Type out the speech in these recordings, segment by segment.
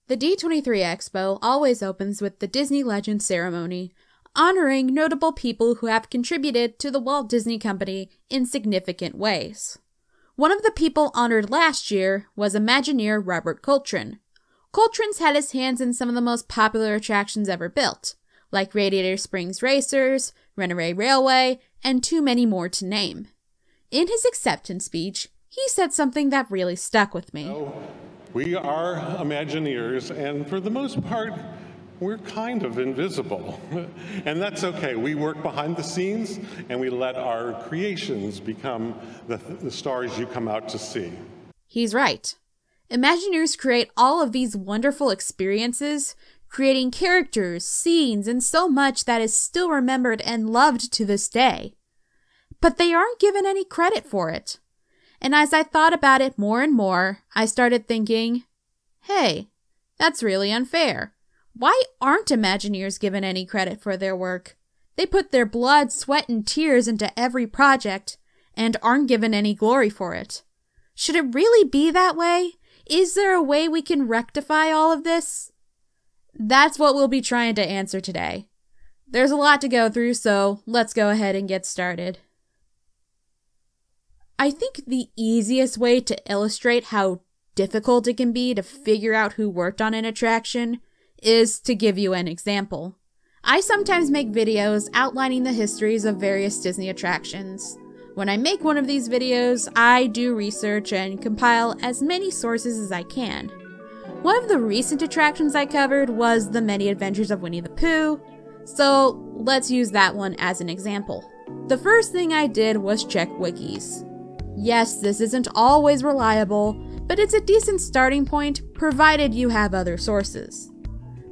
The D23 Expo always opens with the Disney Legend ceremony, honoring notable people who have contributed to the Walt Disney Company in significant ways. One of the people honored last year was Imagineer Robert Coltrane. Coltrane's had his hands in some of the most popular attractions ever built, like Radiator Springs Racers, Runaway Railway, and too many more to name. In his acceptance speech, he said something that really stuck with me. We are Imagineers, and for the most part, we're kind of invisible. And that's okay. We work behind the scenes, and we let our creations become the stars you come out to see. He's right. Imagineers create all of these wonderful experiences, creating characters, scenes, and so much that is still remembered and loved to this day. But they aren't given any credit for it. And as I thought about it more and more, I started thinking, hey, that's really unfair. Why aren't Imagineers given any credit for their work? They put their blood, sweat, and tears into every project, and aren't given any glory for it. Should it really be that way? Is there a way we can rectify all of this? That's what we'll be trying to answer today. There's a lot to go through, so let's go ahead and get started. I think the easiest way to illustrate how difficult it can be to figure out who worked on an attraction is to give you an example. I sometimes make videos outlining the histories of various Disney attractions. When I make one of these videos, I do research and compile as many sources as I can. One of the recent attractions I covered was The Many Adventures of Winnie the Pooh, so let's use that one as an example. The first thing I did was check wikis. Yes, this isn't always reliable, but it's a decent starting point provided you have other sources.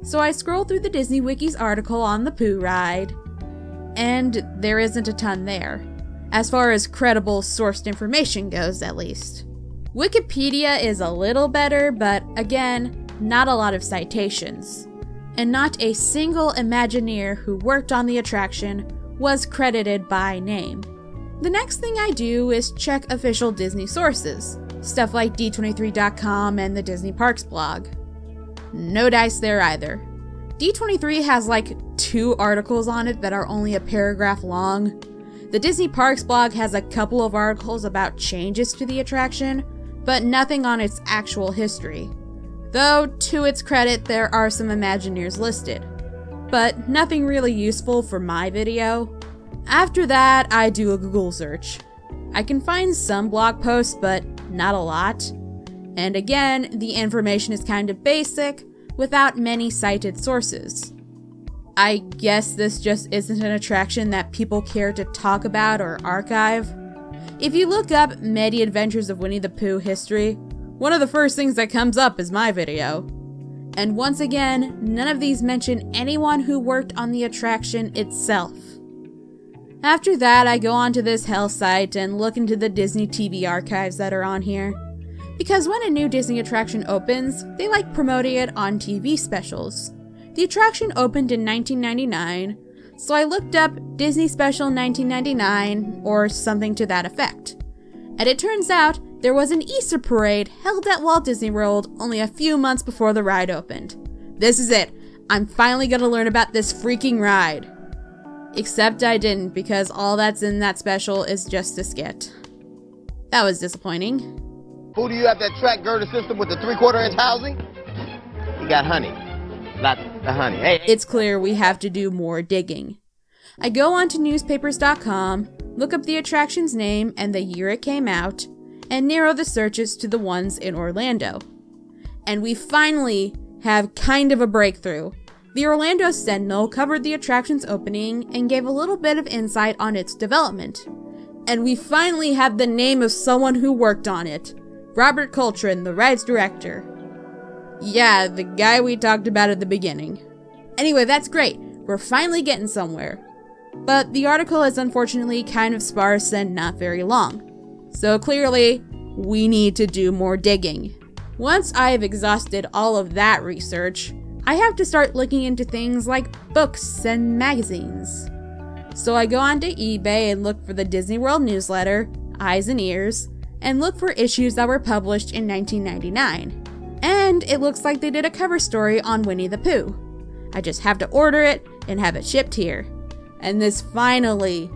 So I scroll through the Disney Wiki's article on the Pooh ride, and there isn't a ton there. As far as credible sourced information goes, at least. Wikipedia is a little better, but again, not a lot of citations. And not a single Imagineer who worked on the attraction was credited by name. The next thing I do is check official Disney sources, stuff like D23.com and the Disney Parks blog. No dice there either. D23 has like 2 articles on it that are only a paragraph long. The Disney Parks blog has a couple of articles about changes to the attraction, but nothing on its actual history. Though, to its credit, there are some Imagineers listed, but nothing really useful for my video. After that, I do a Google search. I can find some blog posts, but not a lot. And again, the information is kind of basic, without many cited sources. I guess this just isn't an attraction that people care to talk about or archive. If you look up Many Adventures of Winnie the Pooh history, one of the first things that comes up is my video. And once again, none of these mention anyone who worked on the attraction itself. After that, I go onto this hell site and look into the Disney TV archives that are on here. Because when a new Disney attraction opens, they like promoting it on TV specials. The attraction opened in 1999, so I looked up Disney Special 1999 or something to that effect. And it turns out there was an Easter parade held at Walt Disney World only a few months before the ride opened. This is it. I'm finally gonna learn about this freaking ride. Except I didn't, because all that's in that special is just a skit. That was disappointing. Who do you have that track girder system with the 3/4 inch housing? You got honey. Not the honey. Hey. It's clear we have to do more digging. I go onto newspapers.com, look up the attraction's name and the year it came out, and narrow the searches to the ones in Orlando. And we finally have kind of a breakthrough. The Orlando Sentinel covered the attraction's opening and gave a little bit of insight on its development. And we finally have the name of someone who worked on it. Robert Coltrane, the ride's director. Yeah, the guy we talked about at the beginning. Anyway, that's great. We're finally getting somewhere. But the article is unfortunately kind of sparse and not very long. So clearly, we need to do more digging. Once I've exhausted all of that research, I have to start looking into things like books and magazines. So I go onto eBay and look for the Disney World newsletter, Eyes and Ears, and look for issues that were published in 1999. And it looks like they did a cover story on Winnie the Pooh. I just have to order it and have it shipped here. And this finally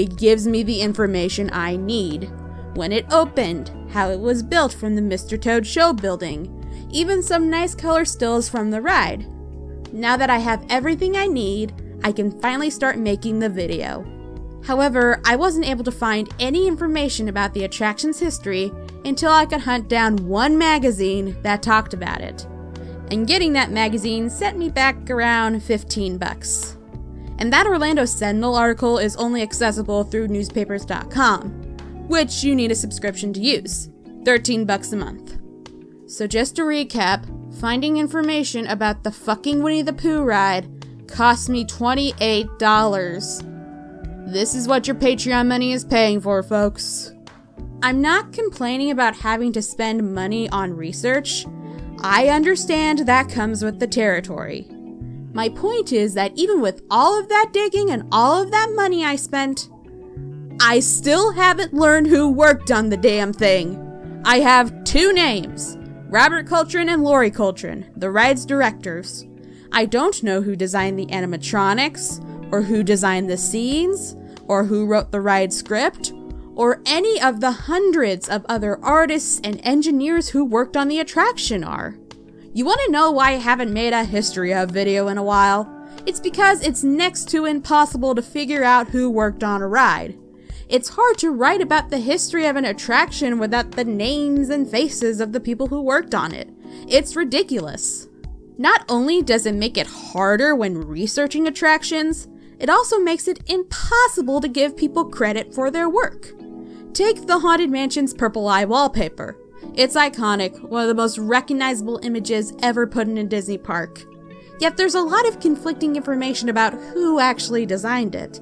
gives me the information I need. When it opened, how it was built from the Mr. Toad show building, even some nice color stills from the ride. Now that I have everything I need, I can finally start making the video. However, I wasn't able to find any information about the attraction's history until I could hunt down one magazine that talked about it. And getting that magazine sent me back around 15 bucks. And that Orlando Sentinel article is only accessible through newspapers.com, which you need a subscription to use, 13 bucks a month. So just to recap, finding information about the fucking Winnie the Pooh ride cost me $28. This is what your Patreon money is paying for, folks. I'm not complaining about having to spend money on research. I understand that comes with the territory. My point is that even with all of that digging and all of that money I spent, I still haven't learned who worked on the damn thing. I have two names, Robert Coltrane and Lori Coltrane, the ride's directors. I don't know who designed the animatronics, or who designed the scenes, or who wrote the ride script, or any of the hundreds of other artists and engineers who worked on the attraction are. You want to know why I haven't made a history of video in a while? It's because it's next to impossible to figure out who worked on a ride. It's hard to write about the history of an attraction without the names and faces of the people who worked on it. It's ridiculous. Not only does it make it harder when researching attractions, it also makes it impossible to give people credit for their work. Take the Haunted Mansion's purple eye wallpaper. It's iconic, one of the most recognizable images ever put in a Disney park. Yet there's a lot of conflicting information about who actually designed it.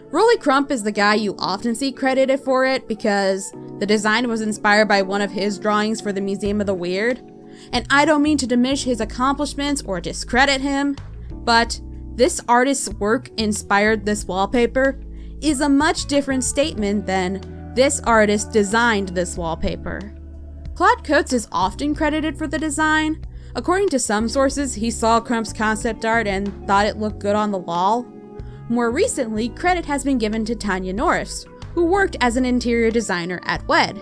Rolly Crump is the guy you often see credited for it because the design was inspired by one of his drawings for the Museum of the Weird. And I don't mean to diminish his accomplishments or discredit him, but this artist's work inspired this wallpaper is a much different statement than this artist designed this wallpaper. Claude Coates is often credited for the design. According to some sources, he saw Crump's concept art and thought it looked good on the wall. More recently, credit has been given to Tanya Norris, who worked as an interior designer at WED.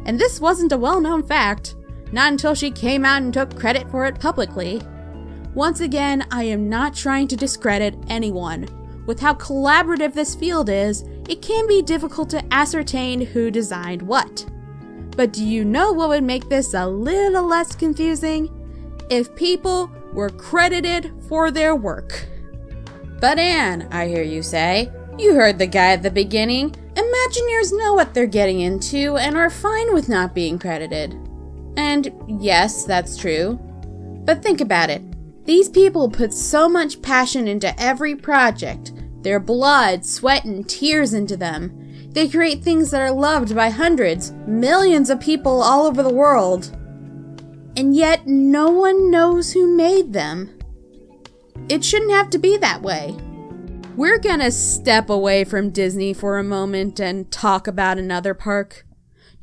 And this wasn't a well-known fact, not until she came out and took credit for it publicly. Once again, I am not trying to discredit anyone. With how collaborative this field is, it can be difficult to ascertain who designed what. But do you know what would make this a little less confusing? If people were credited for their work. But Anne, I hear you say, you heard the guy at the beginning. Imagineers know what they're getting into and are fine with not being credited. And yes, that's true. But think about it. These people put so much passion into every project, their blood, sweat, and tears into them. They create things that are loved by hundreds, millions of people all over the world. And yet, no one knows who made them. It shouldn't have to be that way. We're gonna step away from Disney for a moment and talk about another park.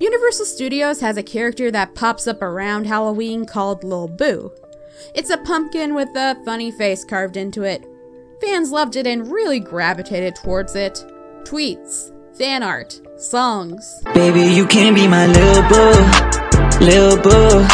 Universal Studios has a character that pops up around Halloween called Lil Boo. It's a pumpkin with a funny face carved into it. Fans loved it and really gravitated towards it. Tweets, fan art, songs. Baby, you can be my lil boo, lil boo,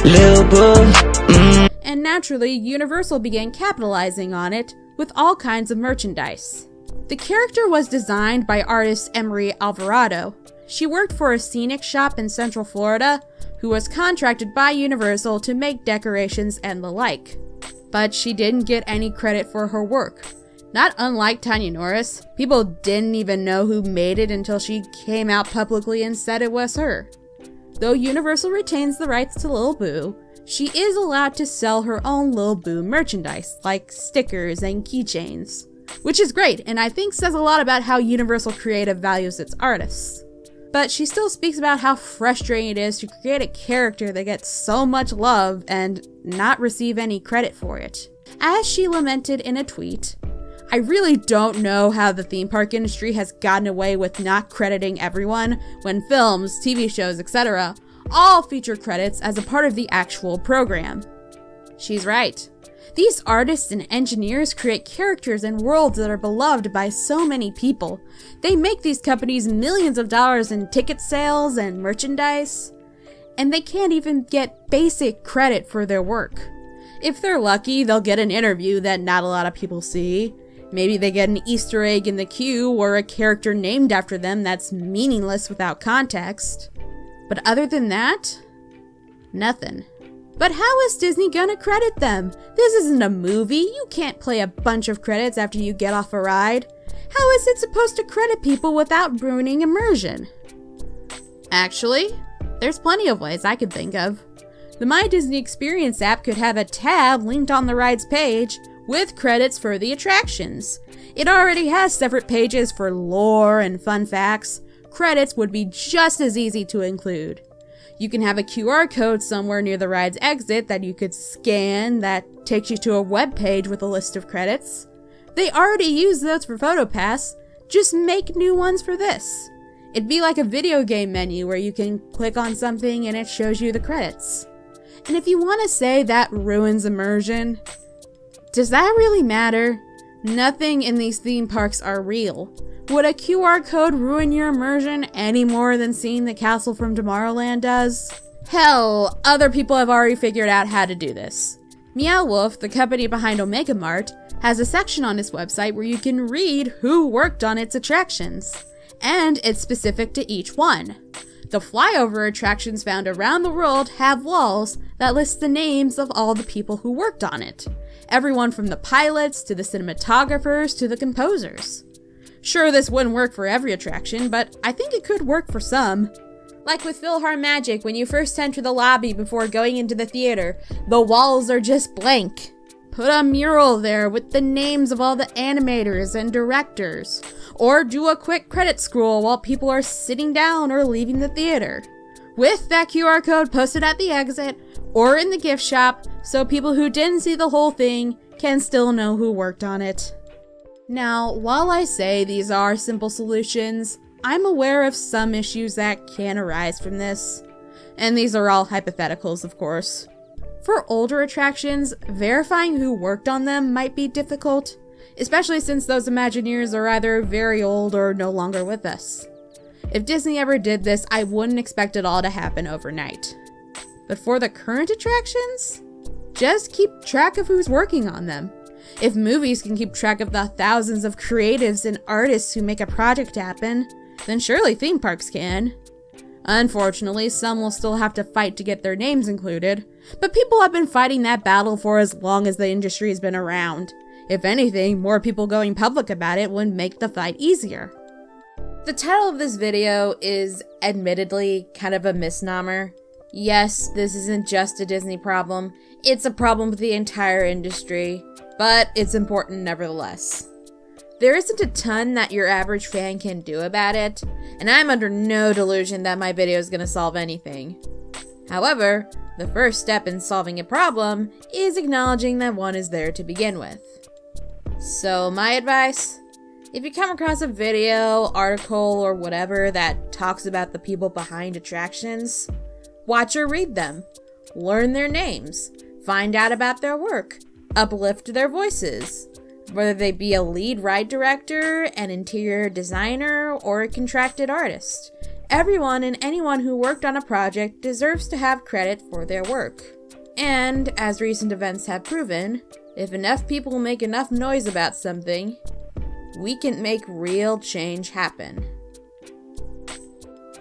lil boo. And naturally, Universal began capitalizing on it with all kinds of merchandise. The character was designed by artist Emery Alvarado. She worked for a scenic shop in Central Florida, who was contracted by Universal to make decorations and the like. But she didn't get any credit for her work. Not unlike Tanya Norris, people didn't even know who made it until she came out publicly and said it was her. Though Universal retains the rights to Lil Boo, she is allowed to sell her own Lil Boo merchandise, like stickers and keychains. Which is great, and I think says a lot about how Universal Creative values its artists. But she still speaks about how frustrating it is to create a character that gets so much love and not receive any credit for it. As she lamented in a tweet, I really don't know how the theme park industry has gotten away with not crediting everyone when films, TV shows, etc. all feature credits as a part of the actual program. She's right. These artists and engineers create characters and worlds that are beloved by so many people. They make these companies millions of dollars in ticket sales and merchandise, and they can't even get basic credit for their work. If they're lucky, they'll get an interview that not a lot of people see. Maybe they get an Easter egg in the queue or a character named after them that's meaningless without context. But other than that, nothing. But how is Disney gonna credit them? This isn't a movie. You can't play a bunch of credits after you get off a ride. How is it supposed to credit people without ruining immersion? Actually, there's plenty of ways I could think of. The My Disney Experience app could have a tab linked on the ride's page with credits for the attractions. It already has separate pages for lore and fun facts. Credits would be just as easy to include. You can have a QR code somewhere near the ride's exit that you could scan that takes you to a web page with a list of credits. They already use those for PhotoPass. Just make new ones for this. It'd be like a video game menu where you can click on something and it shows you the credits. And if you want to say that ruins immersion, does that really matter? Nothing in these theme parks are real. Would a QR code ruin your immersion any more than seeing the castle from Tomorrowland does? Hell, other people have already figured out how to do this. Meow Wolf, the company behind Omega Mart, has a section on its website where you can read who worked on its attractions. And it's specific to each one. The flyover attractions found around the world have walls that list the names of all the people who worked on it. Everyone from the pilots, to the cinematographers, to the composers. Sure, this wouldn't work for every attraction, but I think it could work for some. Like with PhilharMagic, when you first enter the lobby before going into the theater, the walls are just blank. Put a mural there with the names of all the animators and directors. Or do a quick credit scroll while people are sitting down or leaving the theater. With that QR code posted at the exit or in the gift shop, so people who didn't see the whole thing can still know who worked on it. Now, while I say these are simple solutions, I'm aware of some issues that can arise from this. And these are all hypotheticals, of course. For older attractions, verifying who worked on them might be difficult, especially since those Imagineers are either very old or no longer with us. If Disney ever did this, I wouldn't expect it all to happen overnight. But for the current attractions, just keep track of who's working on them. If movies can keep track of the thousands of creatives and artists who make a project happen, then surely theme parks can. Unfortunately, some will still have to fight to get their names included, but people have been fighting that battle for as long as the industry has been around. If anything, more people going public about it would make the fight easier. The title of this video is admittedly kind of a misnomer. Yes, this isn't just a Disney problem, it's a problem with the entire industry, but it's important nevertheless. There isn't a ton that your average fan can do about it, and I'm under no delusion that my video is going to solve anything. However, the first step in solving a problem is acknowledging that one is there to begin with. So my advice? If you come across a video, article, or whatever that talks about the people behind attractions, watch or read them, learn their names, find out about their work, uplift their voices. Whether they be a lead ride director, an interior designer, or a contracted artist. Everyone and anyone who worked on a project deserves to have credit for their work. And, as recent events have proven, if enough people make enough noise about something, we can make real change happen.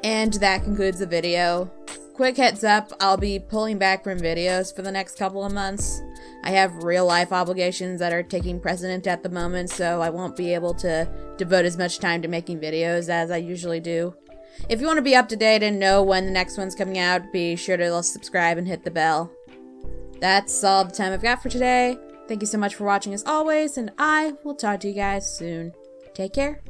And that concludes the video. Quick heads up, I'll be pulling back from videos for the next couple of months. I have real life obligations that are taking precedent at the moment, so I won't be able to devote as much time to making videos as I usually do. If you want to be up to date and know when the next one's coming out, be sure to subscribe and hit the bell. That's all the time I've got for today. Thank you so much for watching as always, and I will talk to you guys soon. Take care.